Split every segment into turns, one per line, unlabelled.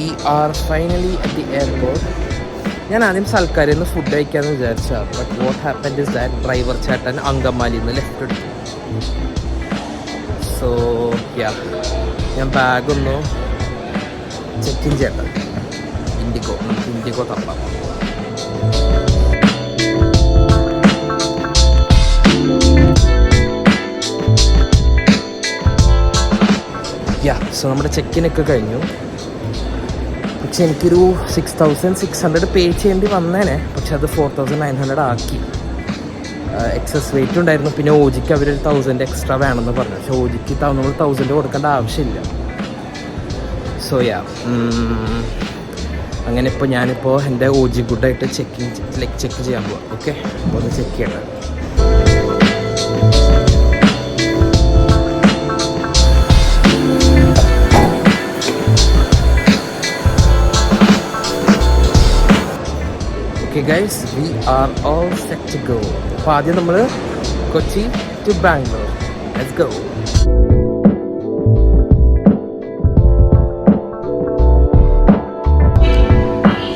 V are finally at the airport. ഞാൻ ആദ്യം സൽക്കാരിൽ നിന്ന് ഫുഡ് കഴിക്കാമെന്ന് വിചാരിച്ചാൽ, but what happened is that driver ചേട്ടൻ അങ്കമാലിയിൽ നിന്ന് ലെഫ്റ്റ് എടുത്തു. സോ ഞാൻ ബാഗൊന്ന് ചെക്ക് ഇൻ ചെയ്യട്ടെ. നമുക്ക് ഇൻഡിഗോ തപ്പാം. സോ നമ്മുടെ ചെക്കിനൊക്കെ കഴിഞ്ഞു. പക്ഷെ എനിക്കൊരു 6,600 പേ ചെയ്യേണ്ടി വന്നേനെ. പക്ഷെ അത് 4,900 ആക്കി. എക്സസ് വെയിറ്റ് ഉണ്ടായിരുന്നു. പിന്നെ ഓജിക്ക് അവരൊരു 1,000 എക്സ്ട്രാ വേണമെന്ന് പറഞ്ഞു. പക്ഷെ ഓജിക്ക് നമ്മൾ 1,000 കൊടുക്കേണ്ട ആവശ്യമില്ല. സോ അങ്ങനെ ഇപ്പോൾ ഞാനിപ്പോൾ എൻ്റെ ഓജി ഗുഡായിട്ട് ചെക്ക് ചെയ്യാൻ പോവാം. ഓക്കെ, അപ്പോൾ ഒന്ന് ചെക്ക് ചെയ്യണം. Okay guys, we are all set to go. അപ്പോൾ ആദ്യം നമ്മൾ Kochi to Bangalore. Let's go.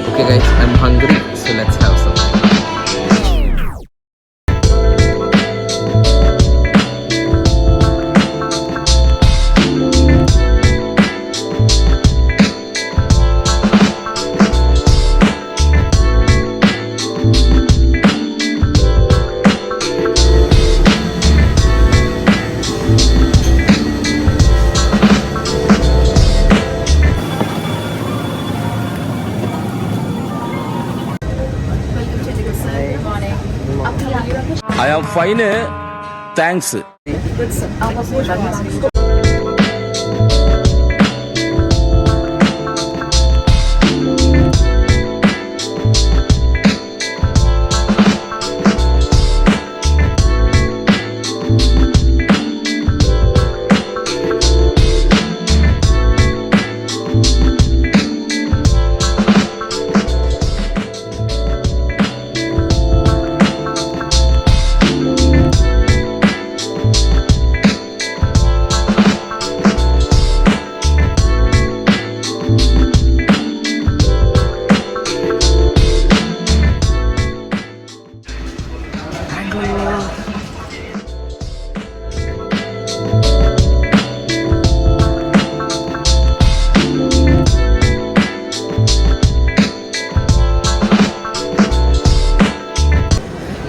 Okay guys, I'm hungry, so let's have some.
I am fine. Thanks.
Good sir.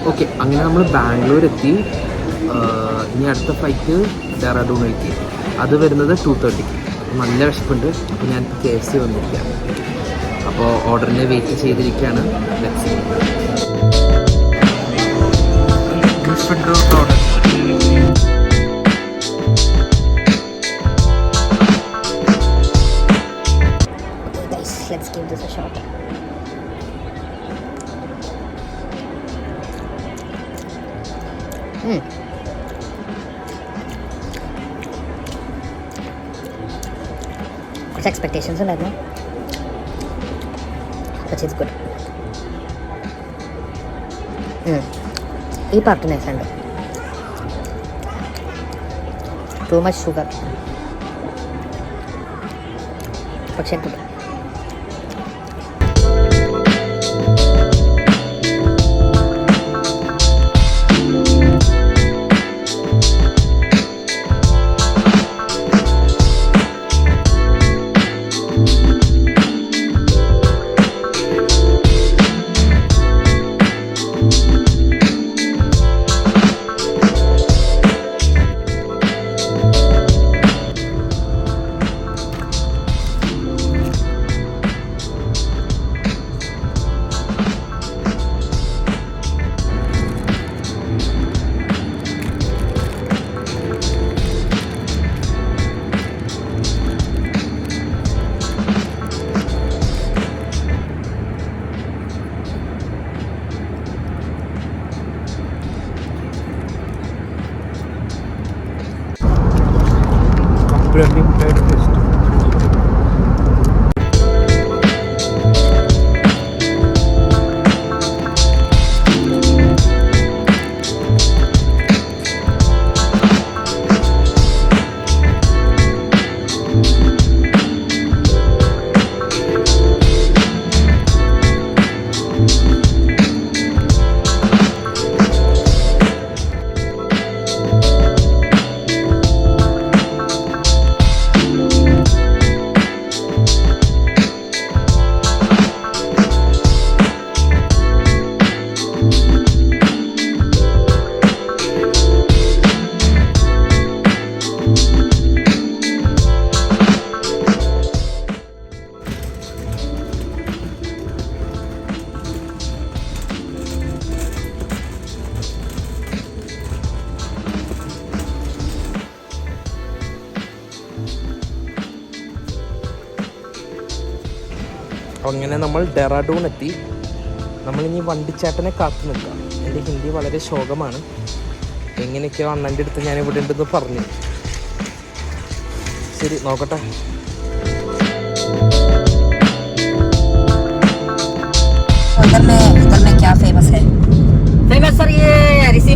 Okay, അങ്ങനെ നമ്മൾ ബാംഗ്ലൂർ എത്തി. ഇനി അടുത്ത ഫ്ലൈറ്റ് ഡെറാഡൂണിലേക്ക്. അത് വരുന്നത് 2:30. നല്ല വിശപ്പുണ്ട്. അപ്പോൾ ഞാൻ KFC വന്നിരിക്കുകയാണ്. അപ്പോൾ ഓർഡറിന് വെയിറ്റ് ചെയ്തിരിക്കുകയാണ്.
Let's give this a shot. It's expectations ഉണ്ടായിരുന്നു, but it's good. ഈ പാർട്ട് നൈസ് ഉണ്ട്. ടു മച്ച് ഷുഗർ, പക്ഷേ good.
അപ്പോൾ അങ്ങനെ നമ്മൾ ഡെറാഡൂൺ എത്തി. നമ്മളിനി വണ്ടിച്ചാട്ടനെ കാത്തു നിൽക്കാം. എൻ്റെ ഹിന്ദി വളരെ ശോകമാണ്. എങ്ങനെയൊക്കെയോ അണ്ണൻ്റെ അടുത്ത് ഞാൻ ഇവിടെ ഉണ്ടെന്ന് പറഞ്ഞു. ശരി, നോക്കട്ടെ.
उधर में क्या फेमस है?
फेमस सर ये ऋषि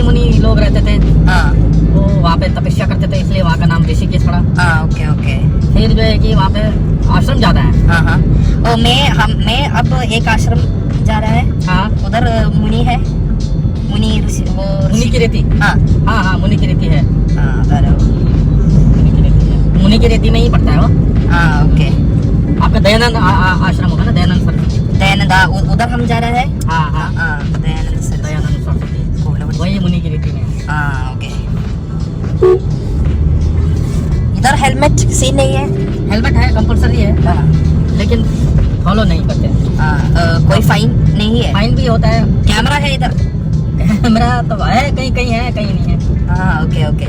मुनि लोग रहते थे,
हाँ
वो वहाँ पे तपस्या करते थे, इसलिए वहाँ का नाम ऋषिकेश पड़ा।
हाँ ओके ओके
फिर जो है कि वहाँ पे आश्रम ज्यादा है।
हाँ हाँ मैं अब एक आश्रम जा रहा है,
हाँ
उधर मुनि है, मुनि ऋषि वो
मुनि की रेती,
हाँ
हाँ हाँ मुनि की रेती है,
हाँ उधर
मुनि की रेती है, मुनि की रेती में ही पड़ता है वो।
हाँ ओके
आपका दयानंद आश्रम होगा ना, दयानंद सरस्वती।
दयानंद उधर हम जा रहे हैं।
हाँ हाँ
हाँ दयानंद सर
दयानंद सरस्वती वही मुनि की रेती में।
हाँ ओके। इधर हेलमेट सीन नहीं है?
हेलमेट है, कंपलसरी है,
हाँ
लेकिन फॉलो नहीं करते।
कोई फाइन नहीं है?
फाइन भी होता है।
कैमरा है इधर?
कैमरा तो है, कहीं कहीं है, कहीं नहीं है।
हाँ ओके ओके।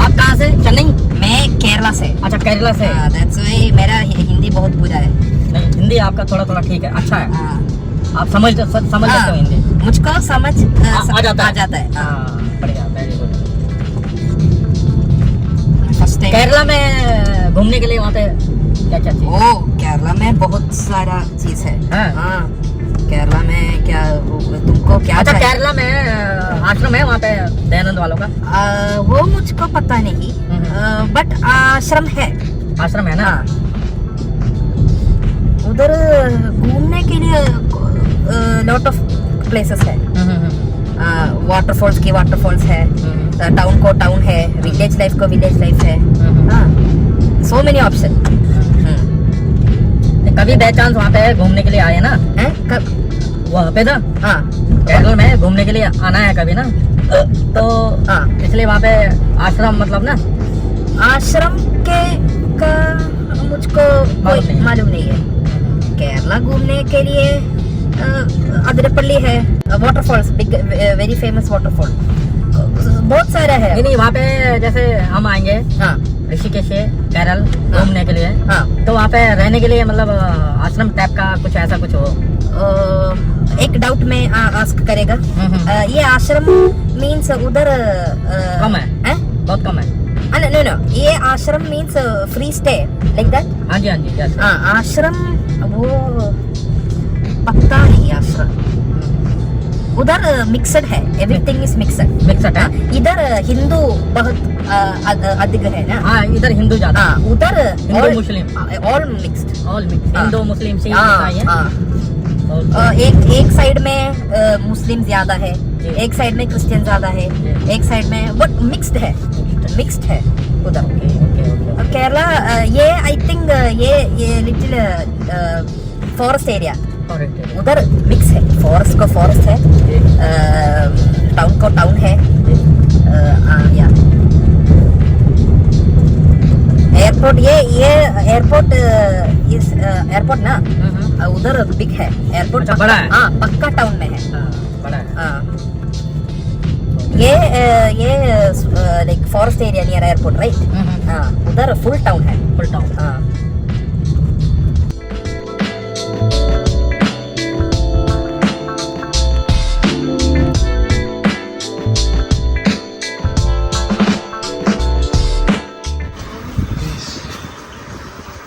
आप कहाँ से? चेन्नई?
मैं केरला से।
अच्छा, केरला से।
दैट्स व्हाई मेरा हिंदी बहुत बुरा है।
नहीं, हिंदी आपका थोड़ा थोड़ा ठीक है, अच्छा है।
हाँ
आप समझ सकते हो हिंदी?
मुझको समझ
आ जाता है।
है।
हाँ, बढ़िया, very good.
First time
Kerala में घूमने के लिए वहाँ पे क्या क्या चीज?
ओ केरला में बहुत सारा चीज है।
हाँ।
हाँ केरला में क्या तुमको क्या
अच्छा,
चाहिए?
केरला में आश्रम है वहाँ पे दयानंद वालों का?
वो मुझको पता नहीं, बट आश्रम है।
आश्रम है ना?
हाँ उधर घूमने के लिए लॉट ऑफ प्लेसेस है। वाटरफॉल्स की वाटरफॉल्स है, टाउन को टाउन है, विलेज लाइफ को विलेज लाइफ है। हाँ सो मेनी ऑप्शन।
कभी बाय चांस वहाँ पे घूमने के लिए आए ना?
कब?
वहाँ पे ना
हाँ
केरल में घूमने के लिए आना है कभी ना, तो
हाँ
इसलिए वहाँ पे आश्रम मतलब ना
आश्रम के का मुझको कोई
नहीं।
मालूम नहीं है। केरला घूमने के लिए अदिरपल्ली है, waterfalls, big very famous waterfall बहुत सारा है।
नहीं, वहाँ पे जैसे हम आएंगे
हाँ
ऋषिकेश से केरल घूमने के लिए,
हाँ
तो वहाँ पे रहने के लिए मतलब आश्रम टाइप का कुछ ऐसा कुछ हो?
एक डाउट में आस्क करेगा। ये आश्रम मीन्स उधर
कम है, बहुत कम है।
नो नो ये आश्रम means free stay like that?
हाँ जी हाँ जी, yes.
हाँ आश्रम वो पता नहीं आश्रम। उधर मिक्सड है, एवरीथिंग इज मिक्सड।
मिक्सड है।
इधर हिंदू बहुत अधिक है ना?
हाँ, इधर हिंदू ज्यादा।
हाँ उधर
हिंदू मुस्लिम
ऑल मिक्स्ड।
ऑल मिक्स,
हाँ।
हिंदू मुस्लिम सिख
हाँ
ईसाई है।
हाँ
और
एक साइड में मुस्लिम ज्यादा है, एक साइड में क्रिश्चियन ज्यादा है, एक साइड में बट मिक्स्ड है उधर।
Okay okay okay.
केरला ये आई थिंक ये लिटिल फॉरेस्ट एरिया, उधर मिक्स है, फॉरेस्ट को फॉरेस्ट है, टाउन को टाउन है। या एयरपोर्ट ये एयरपोर्ट इस एयरपोर्ट ना उधर बिग है एयरपोर्ट।
अच्छा, बड़ा है।
हाँ पक्का टाउन में है।
हाँ, बड़ा है।
हाँ ये like forest area near airport right? हाँ उधर फुल टाउन है।
Full town.
हाँ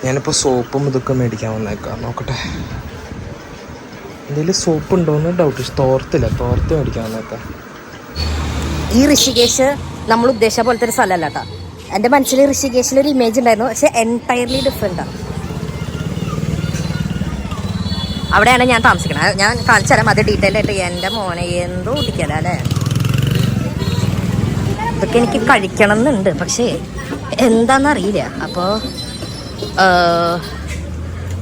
ഞാനിപ്പോൾ സോപ്പും ഇതൊക്കെ മേടിക്കാൻ വന്നേക്കാം. നോക്കട്ടെ എന്തെങ്കിലും സോപ്പ് ഉണ്ടോയെന്ന് ഡൗട്ട്. തോർത്ത് മേടിക്കാൻ വന്നേക്കാം.
ഈ ഋഷികേശ് നമ്മൾ ഉദ്ദേശിച്ച പോലത്തെ ഒരു സ്ഥലമല്ല കേട്ടോ. എൻ്റെ മനസ്സിൽ ഋഷികേശിലൊരു ഇമേജ് ഉണ്ടായിരുന്നു, പക്ഷെ എൻറ്റയർലി ഡിഫറെൻ്റാണ്. അവിടെയാണ് ഞാൻ താമസിക്കണത്. ഞാൻ കാണിച്ചു തരാം അത് ഡീറ്റെയിൽ ആയിട്ട്. എൻ്റെ മോനെ എന്തോ കുടിക്കല അല്ലേ. ഇതൊക്കെ എനിക്ക് കഴിക്കണം എന്നുണ്ട്, പക്ഷേ എന്താണെന്നറിയില്ല. അപ്പോൾ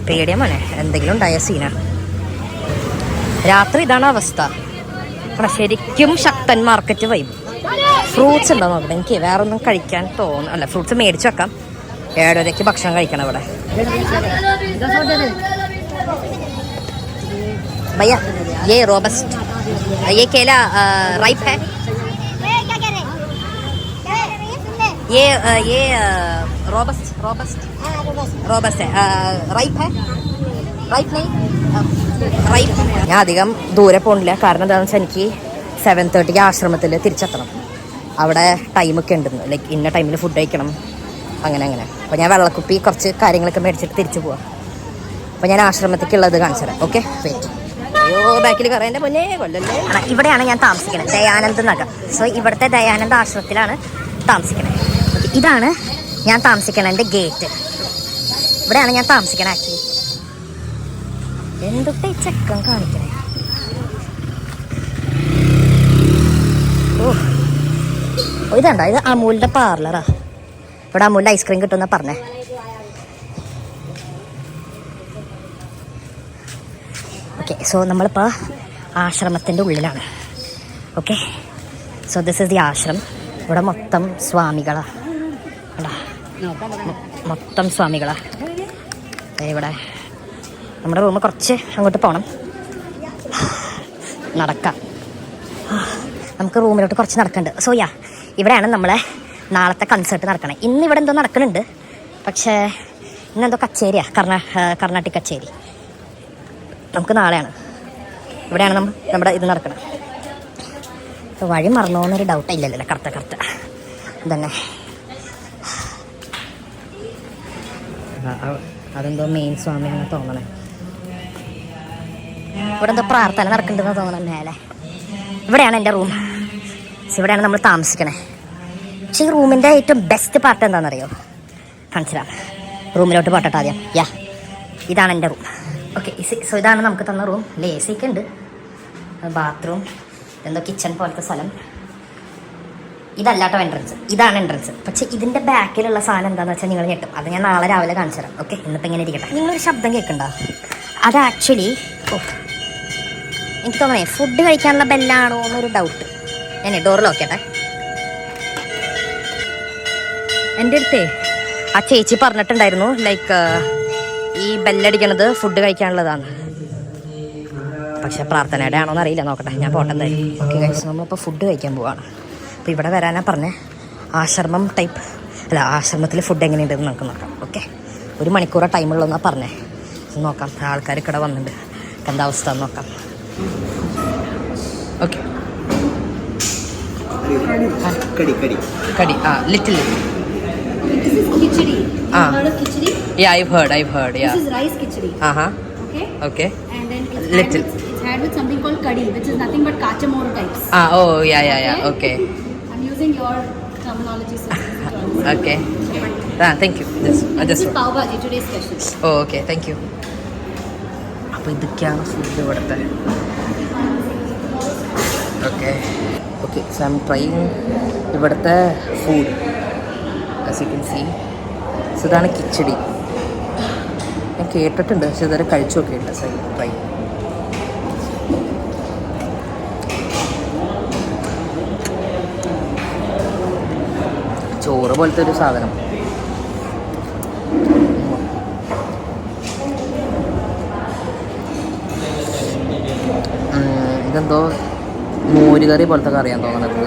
പേടിയ മോനെ എന്തെങ്കിലും ഉണ്ടായ സീനാണ്. രാത്രി ഇതാണ് അവസ്ഥ. ശരിക്കും ശക്തൻ മാർക്കറ്റ് വൈബ്. ഫ്രൂട്ട്സ് ഉണ്ടോ നോക്കട്ടെ. എനിക്ക് വേറെ ഒന്നും കഴിക്കാൻ അല്ല ഫ്രൂട്ട്സ് മേടിച്ച് വെക്കാം. 7:30 ഭക്ഷണം കഴിക്കണം ഇവിടെ. भैया ये रोबस्ट ये केला राइप है? ये robust robust ripe ripe ripe. ഞാൻ അധികം ദൂരെ പോകണില്ല, കാരണം എന്താണെന്ന് വെച്ചാൽ എനിക്ക് 7:30 ആശ്രമത്തിൽ തിരിച്ചെത്തണം. അവിടെ ടൈമൊക്കെ ഉണ്ടെന്ന്, ലൈക്ക് ഇന്ന ടൈമിൽ ഫുഡ് കഴിക്കണം, അങ്ങനെ. അപ്പോൾ ഞാൻ വെള്ളക്കുപ്പി കുറച്ച് കാര്യങ്ങളൊക്കെ മേടിച്ചിട്ട് തിരിച്ചു പോവാം. അപ്പോൾ ഞാൻ ആശ്രമത്തേക്കുള്ളത് കാണിച്ചു തരാം. Okay, wait. അയ്യോ, ബാക്കിൽ കറേൻ്റെ പൊന്നേ കൊല്ലല്ലേ. ഇവിടെയാണ് ഞാൻ താമസിക്കുന്നത്, ദയാനന്ദ് നഗർ. സോ ഇവിടുത്തെ ദയാനന്ദ് ആശ്രമത്തിലാണ് താമസിക്കുന്നത്. ഓക്കെ, ഇതാണ് ഞാൻ താമസിക്കണതിൻ്റെ ഗേറ്റ്. ഇവിടെയാണ് ഞാൻ താമസിക്കണത്. ആക്ച്വലി എന്തൊക്കെ ഈ ചെക്കൻ കാണിക്കണേ. ഓ, ഇതുണ്ടോ, ഇത് അമൂലിൻ്റെ പാർലറാ. ഇവിടെ അമൂലിൻ്റെ ഐസ്ക്രീം കിട്ടുമെന്നാ പറഞ്ഞേ. ഓക്കെ, സോ നമ്മളിപ്പോൾ ആശ്രമത്തിൻ്റെ ഉള്ളിലാണ്. Okay, so this is the ashram. ഇവിടെ മൊത്തം സ്വാമികളാണ്, മൊത്തം സ്വാമികളാണ്. ഇവിടെ നമ്മുടെ റൂമ് കുറച്ച് അങ്ങോട്ട് പോകണം, നടക്കാം. നമുക്ക് റൂമിലോട്ട് കുറച്ച് നടക്കുന്നുണ്ട്. സോ ഇവിടെയാണ് നമ്മളെ നാളത്തെ കൺസേർട്ട് നടക്കണേ. ഇന്ന് ഇവിടെ എന്തോ നടക്കുന്നുണ്ട്, പക്ഷേ ഇന്നെന്തോ കച്ചേരിയാണ്, കർണാട്ടിക് കച്ചേരി. നമുക്ക് നാളെയാണ്. ഇവിടെയാണ് നമ്മുടെ ഇത് നടക്കണം. വഴി മറന്നോന്നൊരു ഡൗട്ട് ഇല്ലല്ലോ. കറക്റ്റ് ഇതന്നെ. അതെന്തോ മെയിൻ സ്വാമിയാണ് തോന്നണേ. ഇവിടെ എന്തോ പ്രാർത്ഥന നടക്കുന്നുണ്ടെന്ന് തോന്നണം മേലെ. ഇവിടെയാണ് എൻ്റെ റൂം. ഇവിടെയാണ് നമ്മൾ താമസിക്കണേ. പക്ഷേ ഈ റൂമിൻ്റെ ഏറ്റവും ബെസ്റ്റ് പാർട്ട് എന്താണെന്നറിയോ? കാണിച്ചിടാം. റൂമിലോട്ട് പോട്ടെ ആദ്യം. ഇതാണ് എൻ്റെ റൂം. ഓക്കെ, സോ ഇതാണ് നമുക്ക് തന്ന റൂം. AC ഒക്കെ ഉണ്ട്, ബാത്റൂം, എന്തോ കിച്ചൺ പോലത്തെ സ്ഥലം. ഇതല്ലാട്ടോ എൻട്രൻസ്, ഇതാണ് എൻട്രൻസ്. പക്ഷേ ഇതിൻ്റെ ബാക്കിലുള്ള സാധനം എന്താണെന്ന് വെച്ചാൽ നിങ്ങൾ ഞെട്ടും. അത് ഞാൻ നാളെ രാവിലെ കാണിച്ചു തരാം. ഓക്കെ, ഇന്നിപ്പോൾ ഇങ്ങനെ ഇരിക്കട്ടെ. നിങ്ങളൊരു ശബ്ദം കേൾക്കണ്ട. അത് ആക്ച്വലി എനിക്ക് തോന്നണേ ഫുഡ് കഴിക്കാനുള്ള ബെല്ലാണോ എന്നൊരു ഡൗട്ട്. ഞാൻ ഡോറിൽ നോക്കിയട്ടെ. എൻ്റെ അടുത്തേ ആ ചേച്ചി പറഞ്ഞിട്ടുണ്ടായിരുന്നു, ലൈക്ക് ഈ ബെല്ലടിക്കണത് ഫുഡ് കഴിക്കാനുള്ളതാണ്. പക്ഷെ പ്രാർത്ഥനയുടെ ആണോന്ന് അറിയില്ല, നോക്കട്ടെ. ഞാൻ പോട്ടെ എന്തായാലും. ഓക്കെ ഗൈസ്, നമ്മളിപ്പോൾ ഫുഡ് കഴിക്കാൻ പോവാണ്. അപ്പോൾ ഇവിടെ വരാനാ പറഞ്ഞേ. ആശ്രമം ടൈപ്പ് അല്ല, ആശ്രമത്തിൽ ഫുഡ് എങ്ങനെയുണ്ടെന്ന് നമുക്ക് നോക്കാം. ഓക്കെ, 1 മണിക്കൂറേ ടൈമുള്ളൂന്നാണ് പറഞ്ഞേ. നോക്കാം, ആൾക്കാർ ഇവിടെ വന്നിട്ടുണ്ട്, എന്താ അവസ്ഥ നോക്കാം. ഓക്കെ, കടി little.
This is khichdi. Have you heard of khichdi?
Yeah, I've heard. Yeah.
This is rice khichdi.
Okay.
And then
Little.
it's had with something called kadhi, which is nothing but kachamor types.
Yeah. Okay.
I'm using your terminology, so
Okay. Thank you.
this is pav bhaji, today's special.
Okay. Thank you. അപ്പോൾ ഇതൊക്കെയാണ് food ഇവിടുത്തെ. Okay, so I am trying ഇവിടുത്തെ food. As you can see, so ഇതാണ് കിച്ചടി. ഞാൻ കേട്ടിട്ടുണ്ട്, പക്ഷെ ഇതുവരെ കഴിച്ചു നോക്കിയിട്ടുണ്ട്. So try. ചോറ് പോലത്തെ ഒരു സാധനം. ഇതെന്തോ മോരുകറി പോലത്തെ കറിയാൻ തോന്നുന്നത്.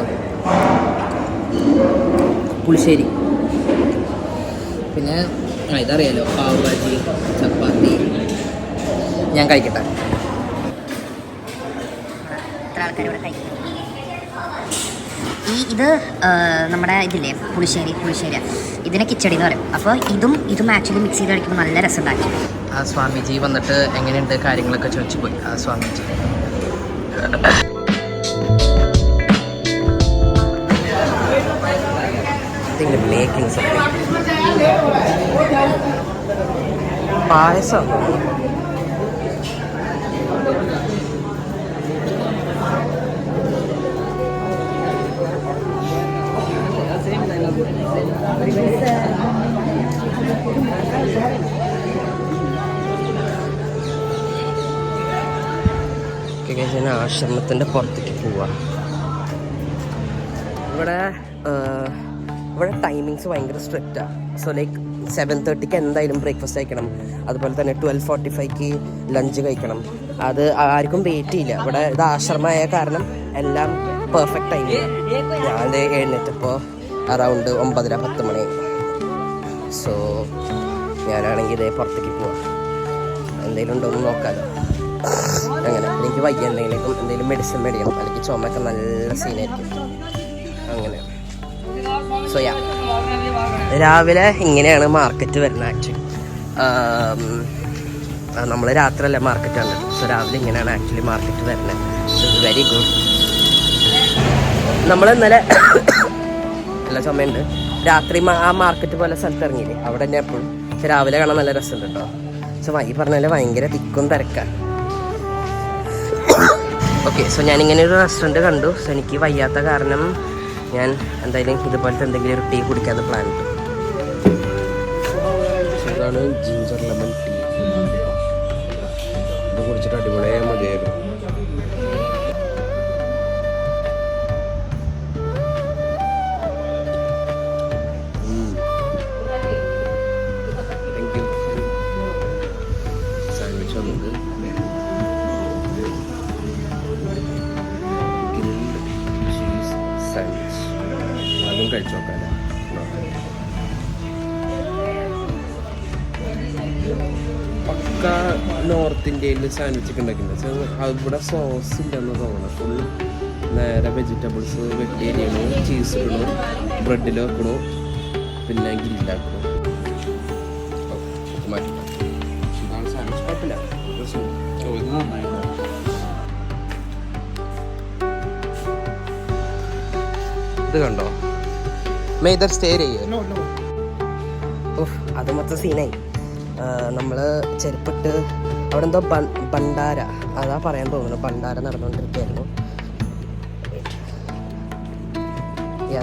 പുളിശ്ശേരി, പിന്നെ ഇതറിയാലോ, പാവ് ഭാജി, ചപ്പാത്തി. ഞാൻ കഴിക്കട്ടെ. ഇത് നമ്മുടെ ഇതില്ലേ പുളിശ്ശേരി, ഇതിനെ കിച്ചടി എന്ന് പറയും. അപ്പോൾ ഇതും ആക്ച്വലി മിക്സ് ചെയ്ത് കഴിക്കുമ്പോൾ നല്ല രസം ഉണ്ടാക്കി. ആ സ്വാമിജി വന്നിട്ട് എങ്ങനെയുണ്ട് കാര്യങ്ങളൊക്കെ ചോദിച്ചു പോയി. ആ സ്വാമിജി മേക്കിംഗ് പായസം. ആശ്രമത്തിൻ്റെ പുറത്തേക്ക് പോവാ. ഇവിടെ ടൈമിങ്സ് ഭയങ്കര സ്ട്രിക്റ്റാണ്. സോ ലൈക്ക് 7:30 എന്തായാലും ബ്രേക്ക്ഫാസ്റ്റ് കഴിക്കണം. അതുപോലെ തന്നെ 12:45 ലഞ്ച് കഴിക്കണം. അത് ആർക്കും വെയിറ്റ് ചെയ്യില്ല. ഇവിടെ ഇത് ആശ്രമമായ കാരണം എല്ലാം പെർഫെക്റ്റ് ടൈമില്ല. ഞാൻ എഴുന്നേറ്റപ്പോൾ അറൗണ്ട് 9:30-10 മണി. സോ
ഞാനാണെങ്കിൽ ഇതേ പുറത്തേക്ക് പോവാം. എന്തെങ്കിലും ഉണ്ടോ എന്ന് നോക്കാമല്ലോ. അങ്ങനെ എനിക്ക് വയ്യ, എന്തെങ്കിലും മെഡിസിൻ മേടിക്കണം, അല്ലെങ്കിൽ ചുമയൊക്കെ നല്ല സീനായിരിക്കും. അങ്ങനെ സോ യാ, രാവിലെ ഇങ്ങനെയാണ് മാർക്കറ്റ് വരുന്നത്. ആക്ച്വലി നമ്മൾ രാത്രിയല്ല മാർക്കറ്റ് കണ്ടത്. സോ രാവിലെ ഇങ്ങനെയാണ് ആക്ച്വലി മാർക്കറ്റ് വരുന്നത്. So very good. നമ്മൾ ഇന്നലെ നല്ല ചുമയുണ്ട്. രാത്രി ആ മാർക്കറ്റ് പോലെ സ്ഥലത്ത് ഇറങ്ങിയില്ലേ, അവിടെ തന്നെ എപ്പോഴും. പക്ഷെ രാവിലെ കാണാൻ നല്ല രസമുണ്ട് കേട്ടോ. പക്ഷെ ഈ പറഞ്ഞാൽ ഭയങ്കര തിക്കും തിരക്കാണ്. ഓക്കെ, സോ ഞാനിങ്ങനെ ഒരു റെസ്റ്റോറൻറ്റ് കണ്ടു. സോ എനിക്ക് വയ്യാത്ത കാരണം ഞാൻ എന്തായാലും ഇതുപോലത്തെ എന്തെങ്കിലും ഒരു ടീ കുടിക്കാതെ പ്ലാൻ ഇട്ടു. അതാണ് ജിഞ്ചർ ലെമൺ ടീ. ഇത് കുടിച്ചിട്ട് അടിപൊളിയായ മതിയായിരുന്നു. സാൻഡ്വിച്ച് വന്നത് സാൻഡ്വിച്ച്, അതും കഴിച്ചു നോക്കാം. പക്ക നോർത്ത് ഇന്ത്യയിൽ സാൻഡ്വിച്ച് ഒക്കെ ഉണ്ടാക്കുന്നത്. അവിടെ സോസ് ഇല്ലെന്ന് തോന്നുന്നു. ഫുൾ നേരെ വെജിറ്റബിൾസ് വെജിറ്റേറിയണോ, ചീസ് ഇടണോ, ബ്രെഡിൽ വെക്കണോ, പിന്നെ ഗ്രില്ലാക്കണോ. ഇതാണ് സാൻഡ്വിച്ച്. കുഴപ്പമില്ല. ഇത് കണ്ടോ, മേദർ സ്റ്റേ ചെയ്യോ? ഓഹ്, അത് മൊത്തം സീനായി. നമ്മൾ ചെരുപ്പിട്ട് അവിടെ എന്തോ ഭണ്ഡാര, അതാ പറയാൻ തോന്നുന്നു, ഭണ്ഡാര നടന്നുകൊണ്ടിരിക്കുകയായിരുന്നു.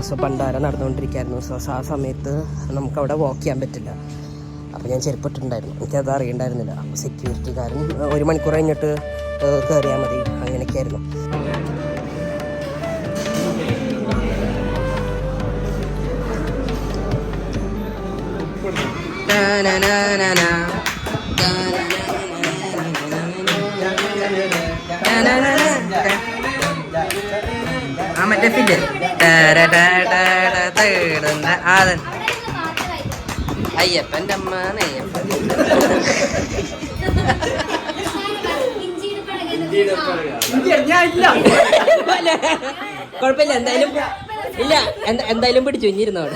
സോ ഭണ്ഡാര നടന്നുകൊണ്ടിരിക്കുകയായിരുന്നു. സോ ആ സമയത്ത് നമുക്കവിടെ വാക്ക് ചെയ്യാൻ പറ്റില്ല. അപ്പോൾ ഞാൻ ചെരുപ്പിട്ടുണ്ടായിരുന്നു. എനിക്കത് അറിയണ്ടായിരുന്നില്ല. സെക്യൂരിറ്റിക്കാരൻ 1 മണിക്കൂർ കഴിഞ്ഞിട്ട് കയറിയാൽ മതി, അങ്ങനെയൊക്കെയായിരുന്നു. ആ മറ്റേ ഫില്ല് അയ്യപ്പൻ്റെ അമ്മ നെയ്യപ്പൻ. കുഴപ്പമില്ല, എന്തായാലും ഇല്ല, എന്തായാലും പിടിച്ചു ഇഞ്ഞിരുന്നോട്.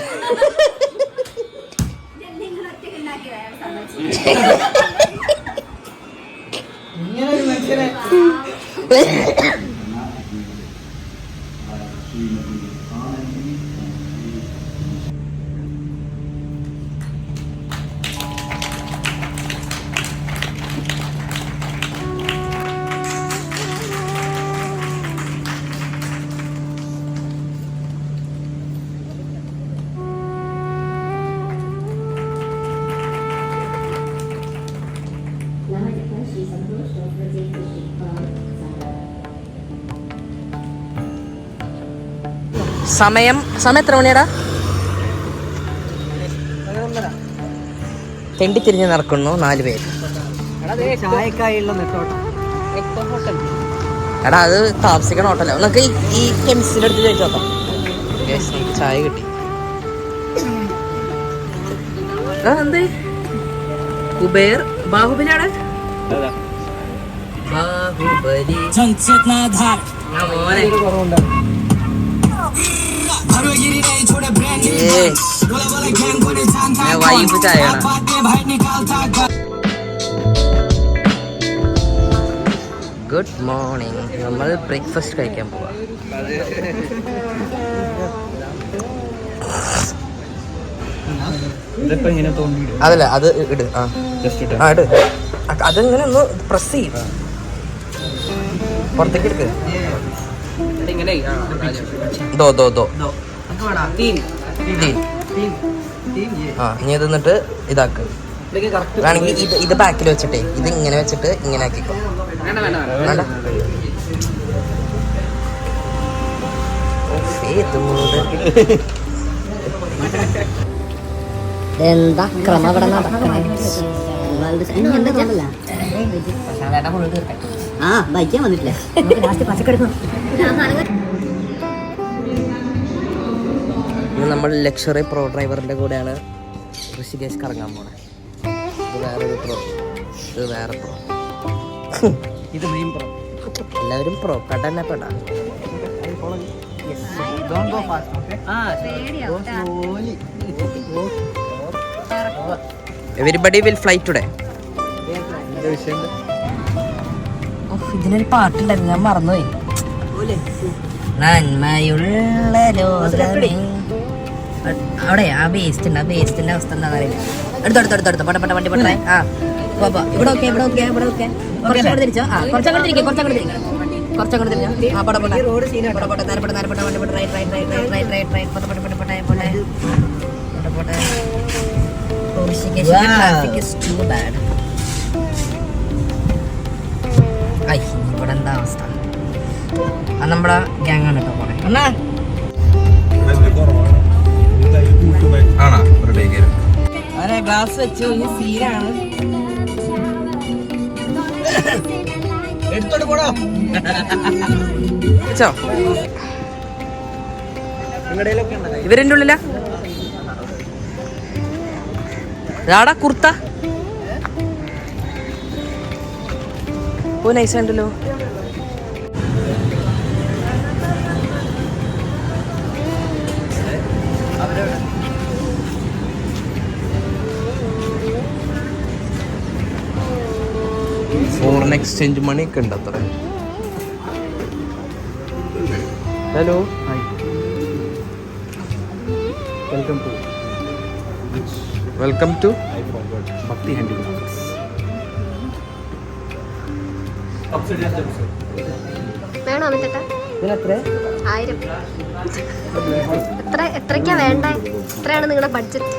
സമയം എത്ര മണിയാടാ? തെണ്ടിത്തിരിഞ്ഞ് നടക്കുന്നു 4 പേര്. എടാ അത് താമസിക്കണ ഹോട്ടലാണ്. നമുക്ക് ഈ കെമിസ്റ്റിൻ്റെ അടുത്ത് ചോദിച്ചു നോക്കാം. ചായ കിട്ടി. എന്ത് കുബേർ ബാഹുബലിയാണ്. ബാഹുബലി വൈബ് ചായയാണ്. Good morning. നമ്മൾ ബ്രേക്ക്ഫാസ്റ്റ് കഴിക്കാൻ പോവാ. അതല്ല, അത് ഇട്. ആ ഇട്. അതെങ്ങനെ ഒന്ന് പ്രസ് ചെയ്യും. പുറത്തേക്ക് എടുക്ക്. ഇനി ഇത് എന്നിട്ട് ഇതാക്ക്. വേണമെങ്കിൽ ഇത് ബാക്കിൽ വെച്ചിട്ടേ ഇത് ഇങ്ങനെ വെച്ചിട്ട് ഇങ്ങനെ ആക്കിക്കോ. വേണ്ട,
എന്താ ക്രമം ഇവിടെ നടക്കണേ?
ആ ബൈക്കാൻ വന്നിട്ടില്ല.
നമ്മൾ ലക്ഷറി പ്രോ ഡ്രൈവറിൻ്റെ കൂടെയാണ് ഋഷികേശ് കറങ്ങാൻ പോണത്. ഇത് വേറൊരു പ്രോ, ഇത് വേറെ പ്രോ,
ഇത് മെയിൻ പ്രോ.
എല്ലാവരും പ്രോ പെടന്നെ പെടാ.
Don't go fast, okay? Go slowly.
Everybody will fly today.
ഇതിനൊരു പാട്ടുണ്ടായിരുന്നു, ഞാൻ മറന്നുപോയി. നന്മയുള്ള ലോകമേ. അവിടെ ആ വേസ്റ്റിന്റെ അവസ്ഥ എന്താണെന്ന് അറിയില്ല. അടുത്തടുത്തടുത്തടുത്ത് പട്ട വണ്ടി പട്ടേ. ആ ഇവിടെ ഓക്കെ കുറച്ചങ്ങോട്ട് തിരിച്ചോ. ആ കുറച്ചങ്ങോട്ട് തിരിക്കും. ആ പട വണ്ടി ഇവിടെ എന്താ അവസ്ഥ? അത് നമ്മുടെ ഗ്യാങ്ങാണ് കേട്ടോ പോണേ. എന്നാ
ആണോ ഒരു ഡേക്ക്
അവനെ ഗ്ലാസ് വെച്ചു. ഈ സീനാണ്. എടുത്തോട്ട് പോടോ.
ഇവരെന്റെ ഉള്ളില രാടാ കുർത്ത. ഓ നൈസ് ഉണ്ടല്ലോ. ഫോറിൻ എക്സ്ചേഞ്ച് മണി ഒക്കെ ഉണ്ട് അത്ര. ഹലോ, വെൽക്കം ടു ഭക്തി ഹാൻഡിക്രാഫ്റ്റ്സ്.
വേണോ അമിതേട്ടാ?
ഇതിനെത്ര?
1000. എത്രയ്ക്കാ വേണ്ടേ? എത്രയാണ് നിങ്ങളുടെ ബഡ്ജറ്റ്?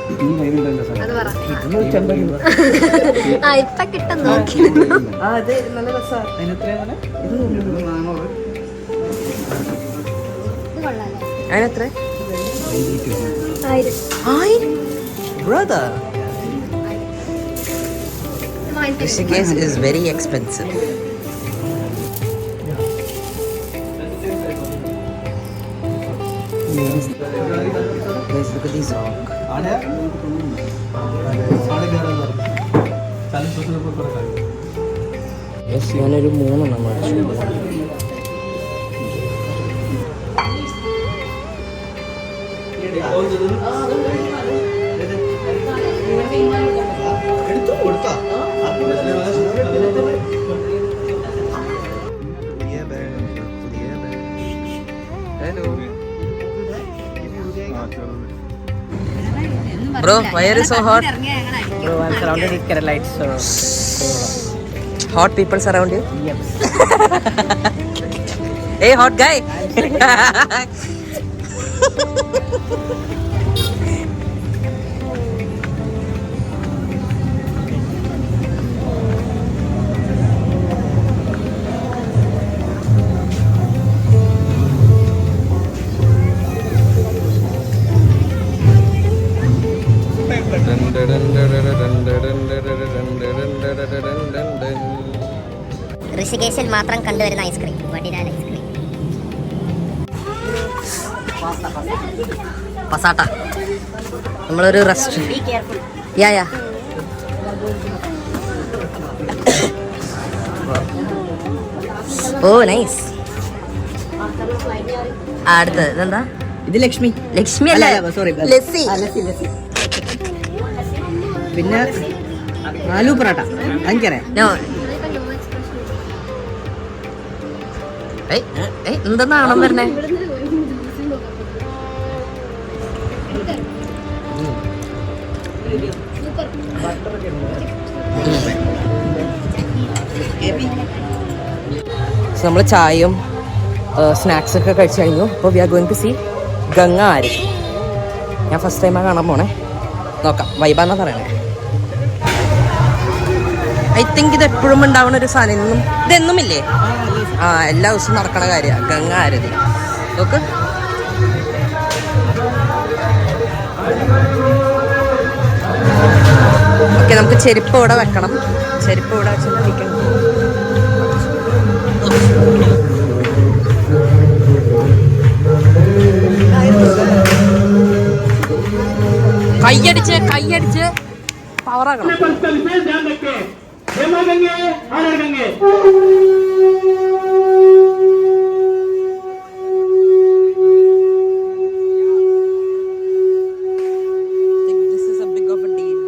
അത് പറ. ആ ഇപ്പൊ കിട്ടും നോക്കി.
നല്ല രസമാണ്. അതിനെത്ര?
1000.
Brother, Rishikesh is very expensive. Guys, look at these rock. Yes, ഞാനൊരു 3 മേടിച്ചു. Bro, why are you so hot?
Bro, I'm surrounded with Keralites, so
Hot people surround you?
yes.
Hey, hot guy.
ഋഷികേശിൽ മാത്രം കണ്ടുവരുന്ന ice cream, വടിരാൽ ice cream.
പസാട്ട. നമ്മളൊരു restaurant. യാ ഓ nice. അടുത്ത് ഇതെന്താ?
ഇത് ലക്ഷ്മി.
ലക്ഷ്മി അല്ല,
sorry,
lassi.
Lassi. പിന്നെ ആലു പൊറോട്ട. എനിക്കറിയാം.
നോ. എന്തെന്നാണോ പറഞ്ഞേ?
നമ്മൾ ചായയും സ്നാക്സ് ഒക്കെ കഴിച്ചു കഴിഞ്ഞു. അപ്പോൾ we are going to see Ganga ആര്. ഞാൻ ഫസ്റ്റ് ടൈമാണ് കാണാൻ പോണേ. നോക്കാം, വൈബാന്നാ പറയണേ. ഐ തിങ്ക് ഇത് എപ്പോഴും ഉണ്ടാവുന്ന ഒരു സാധനം. ഇതെന്നും ഇല്ലേ? ആ, എല്ലാ ദിവസവും നടക്കണ കാര്യമാണ് ഗംഗ ആരതി. നോക്ക്, ഓക്കെ. നമുക്ക് ചെരുപ്പ് ഇവിടെ വെക്കണം. ചെരുപ്പ് ഇവിടെ വെച്ചിരിക്കണം. കയ്യടിച്ച്
പവറാക്കണം. This is a big of a deal.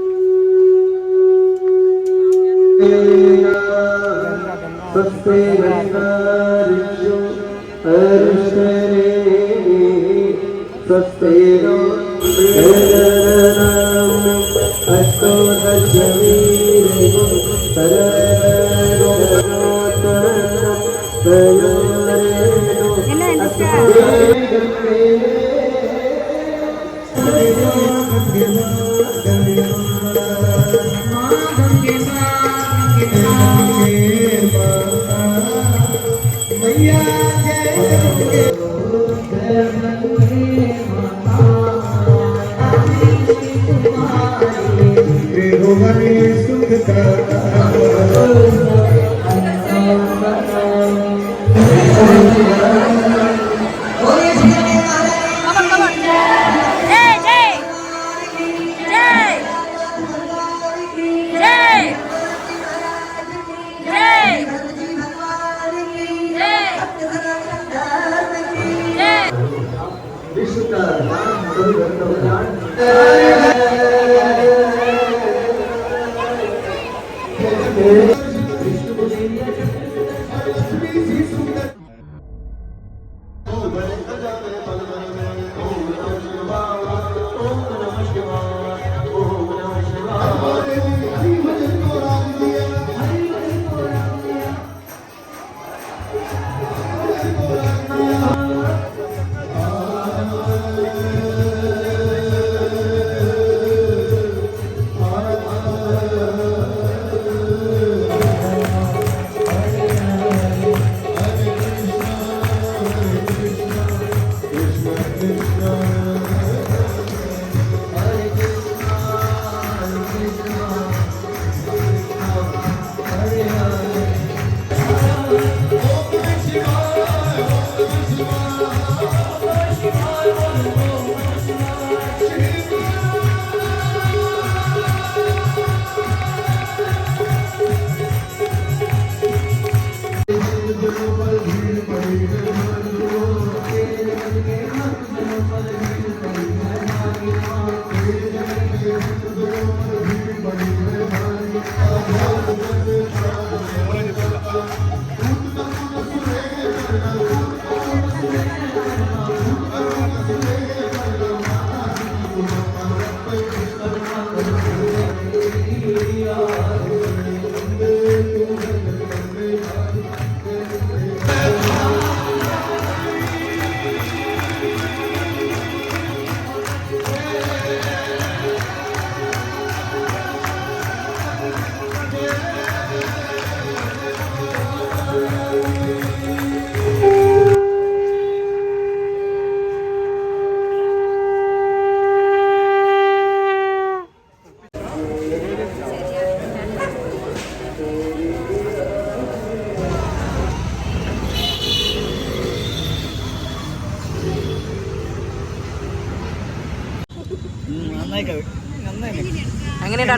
എങ്ങനെയാ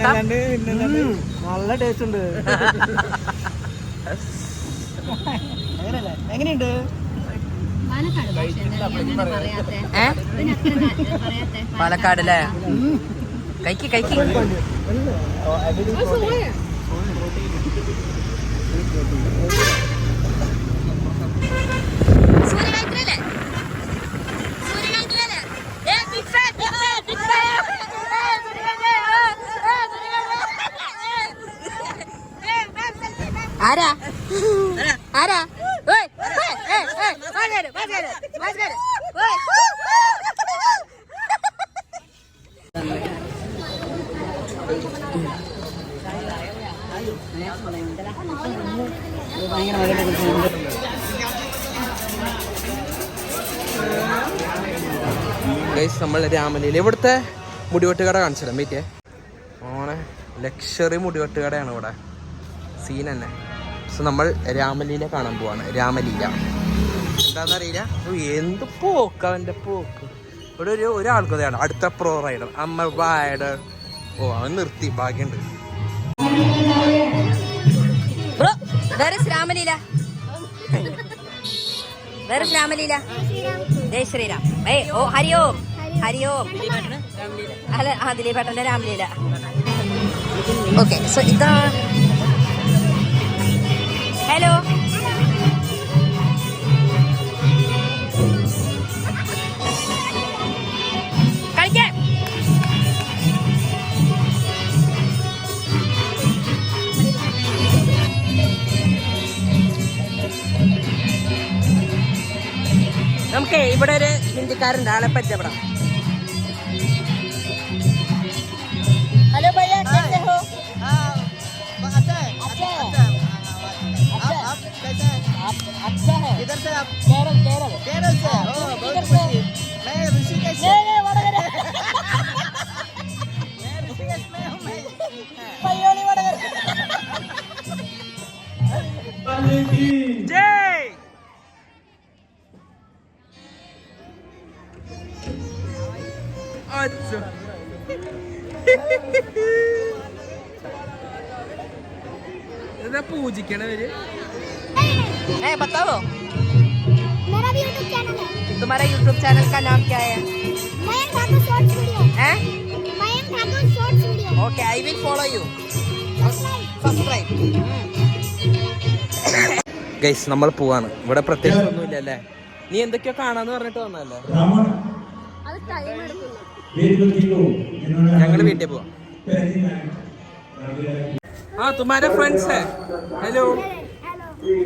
നല്ല ടേസ്റ്റ് ഉണ്ട്. എങ്ങനെയുണ്ട്?
പാലക്കാടല്ലേ? കഴിക്ക് കഴിക്ക്. ആരാ ആരാ
നമ്മൾ രാമലീല ഇവിടുത്തെ മുടിവെട്ടുകട കാണിച്ചിടാം പറ്റിയേ. ഓണെ ലക്ഷറി മുടിവെട്ടുകടയാണ് ഇവിടെ, സീൻ തന്നെ. സോ നമ്മൾ രാമലീല കാണാൻ പോവാണ്. രാമലീല എന്താണെന്നറിയില്ല, എന്ത് പോക്ക് അവൻ്റെ പോക്ക്. ഇവിടെ ഒരാൾക്കതാണ് അടുത്ത പ്രോ റൈഡർ, അമ്മ റൈഡർ ഓ അവൻ നിർത്തി, ഭാഗ്യണ്ട്.
ബ്രോ വേറെ രാമലീല, വേറെ രാമലീല. ജയ് ശ്രീരാം. ഓ ഹരി ഓം, ഹരി ഓം. അല്ല ദിലീപേട്ടന്റെ രാമലീല. ഓക്കെ, സോ ഇതാ. ഹലോ, കളിക്കാം. നമുക്ക് ഇവിടെ ഒരു ഹിന്ദിക്കാരുണ്ട്, ആളെ പരിചയപ്പെടാം. ഹലോ ഭയ്യ, कैसे हो?
अच्छा है।
अच्छा है.
किधर से आप?
केरल.
केरल से।
किधर से?
मैं ऋषिकेश से।
नहीं वडगरे.
मैं ऋषिकेश में हूँ। मैं
പയ്യോളി വടകര. ജയ്.
അച്ഛോ എന്താ പൂജിക്കണവര്?
बताओ
मेरा भी यूट्यूब चैनल है।
तुम्हारा यूट्यूब चैनल का नाम क्या है?
Mayank Thakur shorts video.
हैं?
Mayank Thakur shorts video.
Okay, I will follow you.
Subscribe.
Guys നമ്മൾ പോവാണ്. ഇവിടെ പ്രത്യേകിച്ച് ഒന്നുമില്ല അല്ലേ? നീ എന്തൊക്കെയോ കാണാന്ന് പറഞ്ഞിട്ട് വന്നല്ലേ?
അത് ടൈം എടുക്കില്ല.
ഞങ്ങള് വീട്ടിൽ പോവാം. ആ തുമാര ഫ്രണ്ട്സ് ഹേ. Hello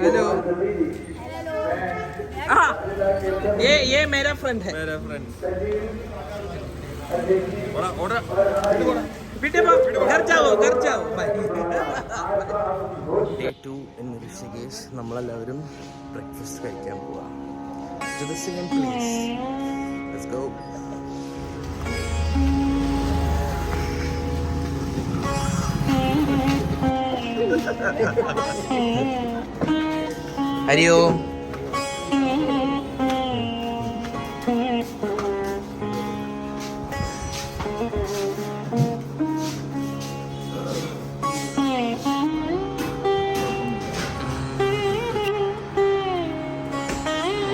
hello. हाँ ये मेरा फ्रेंड है. घर जाओ ബൈ. Day 2 in Rishikesh. നമ്മളെല്ലാവരും ബ്രേക്ക്ഫാസ്റ്റ് കഴിക്കാൻ പോവാം. To the same place. Let's go. Hari Om.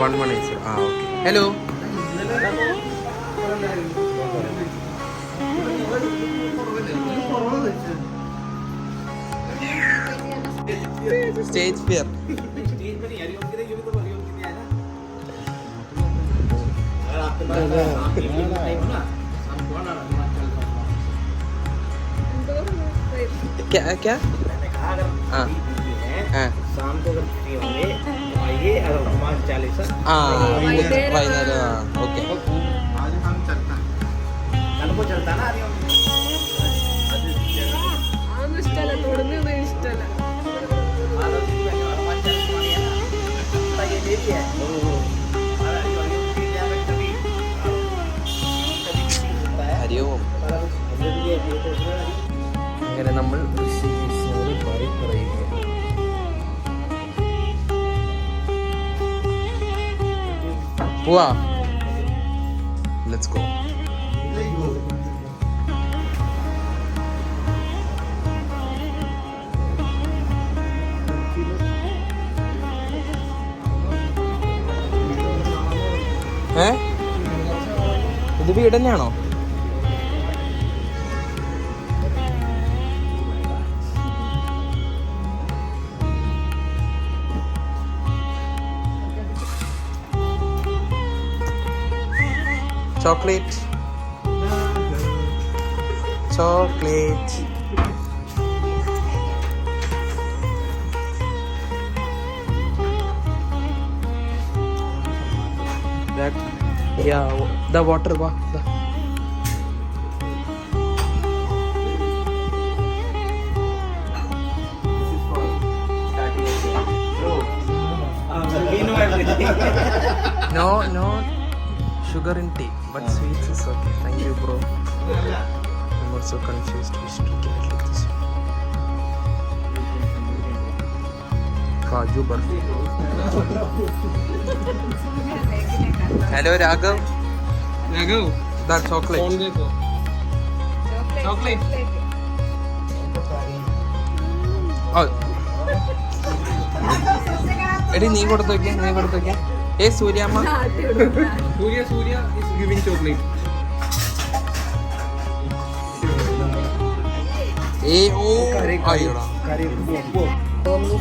One is okay. Hello. Stage fear. क्या? हाँ
शाम को अगर फ्री होंगे तो आइए और हनुमान चालीसा।
वैकुंठ ओके.
आज हम चलता है, कल को चलता ना.
ഹരി ഓം. അങ്ങനെ നമ്മൾ ഋഷികേശിനോട് ബൈ പറയുകയാണ്. പോവാ. Let's go. ഇത് വീട് തന്നെയാണോ? Chocolate. Yeah, the water. Wow. No sugar in tea, but sweets is okay. Thank you, bro. I'm also confused. We should get it like this. Kaju barfi. Hello, Raghav. That chocolate. Chocolate. എടി നീ കൊടുത്തോക്കിയ സൂര്യാമ്മ. സൂര്യ is giving chocolate.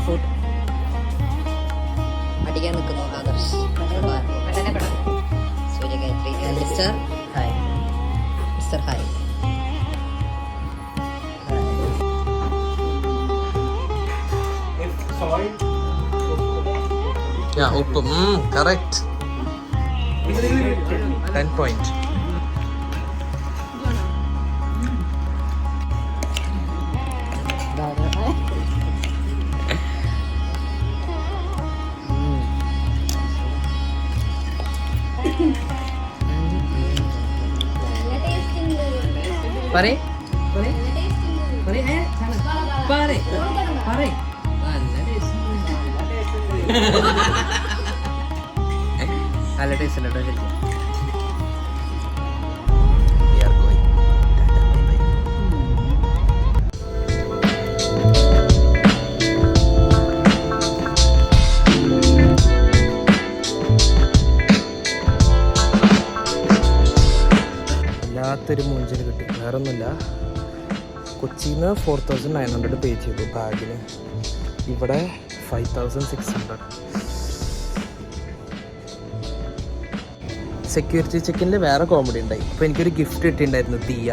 Food അടിക്കാൻ നിൽക്കുന്നു Adarsh. Suryagayathri mister hi. Mister hi.
ഉപ്പ് correct. 10 point. പറയ് നല്ല taste ഉണ്ട് കേട്ടോ ശരിക്കും. വല്ലാത്തൊരു മൂഞ്ചൽ കിട്ടി. വേറൊന്നുമില്ല, കൊച്ചിയിൽ നിന്ന് 4900 പേ ചെയ്തു ബാഗിന്. ഇവിടെ 5600. സെക്യൂരിറ്റി ചെക്കിനിൽ വേറെ കോമഡി ഉണ്ടായി. അപ്പോൾ എനിക്കൊരു ഗിഫ്റ്റ് കിട്ടിയിട്ടുണ്ടായിരുന്നു, തീയ.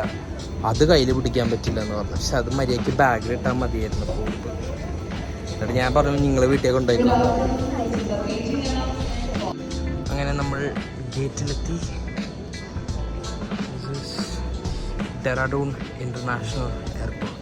അത് കയ്യിൽ പിടിക്കാൻ പറ്റില്ല എന്ന് പറഞ്ഞു. പക്ഷെ അത് മര്യാദയ്ക്ക് ബാഗിൽ ഇട്ടാൽ മതിയായിരുന്നു പോകുമ്പോൾ. എന്നിട്ട് ഞാൻ പറഞ്ഞു നിങ്ങൾ വീട്ടിൽ കൊണ്ടുപോയിക്കോ. അങ്ങനെ നമ്മൾ ഗേറ്റിലെത്തി. Dehradun international airport.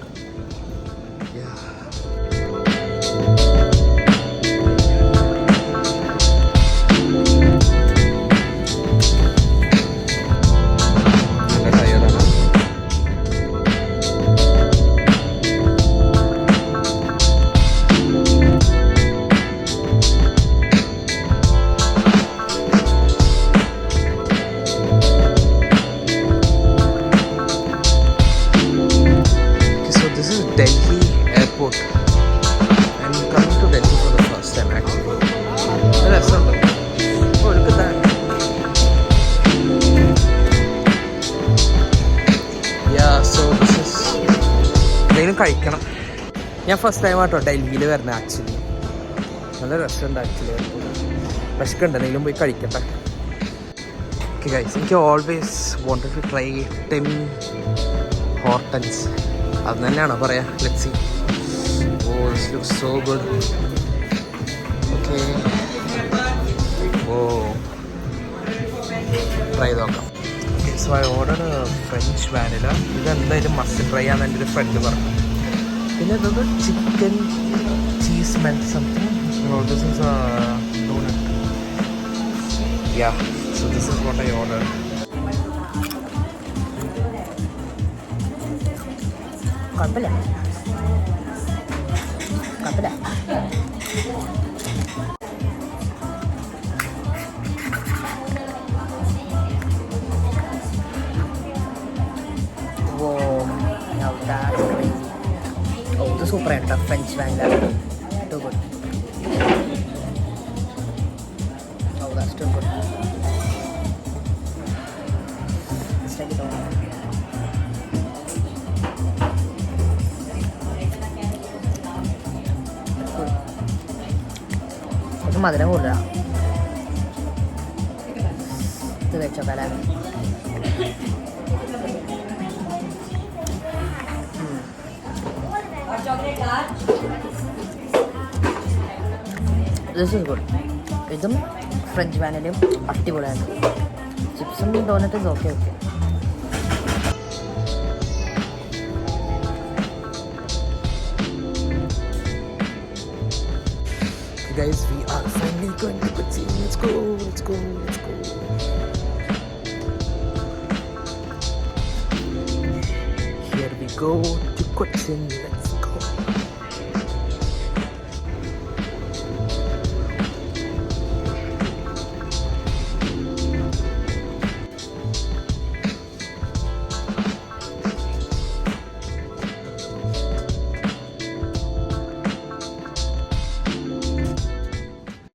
Delhi airport. I'm coming to Delhi for the first time actually. Oh, look at that. Yeah, so this is എന്തെങ്കിലും കഴിക്കണം. ഞാൻ ഫസ്റ്റ് ടൈം ആട്ടോ ഡൽഹിയിൽ വരുന്നത് ആക്ച്വലി. നല്ല റെസ്റ്റോറൻറ്റ് ആക്ച്വലി. വിശക്കുണ്ട്, എന്തെങ്കിലും പോയി കഴിക്കട്ടെ. ഓക്കെ ഗൈസ്, എനിക്ക് always wanted to try Tim Hortons. അത് തന്നെയാണോ പറയാ? Let's see. Oh this looks so good. Okay, oh try നോക്കാം. Okay, so I order French vanilla. ഇതെന്തായാലും മസ്റ്റ് ട്രൈ ആണെന്ന് എൻ്റെ ഒരു ഫ്രണ്ട് പറഞ്ഞു. പിന്നെ ഇതൊന്ന് chicken cheese melt something. This is donut. Yeah, so this is what I order.
കുഴപ്പമില്ല. ഇത് സൂപ്പറാണ് കേട്ടോ, French vanilla. Too good. Oh that's too good. മധുരം കൂടുതലാണ്. ഇത് കഴിച്ചോക്കാലേ. This is good. ഇതും ഫ്രഞ്ച് വാനിലയും അടിപൊളിയാണ്. ചിപ്സും ഡോനറ്റും okay okay.
Guys, we are finally going to Kochi. Let's go. Here we go to Kochi. Let's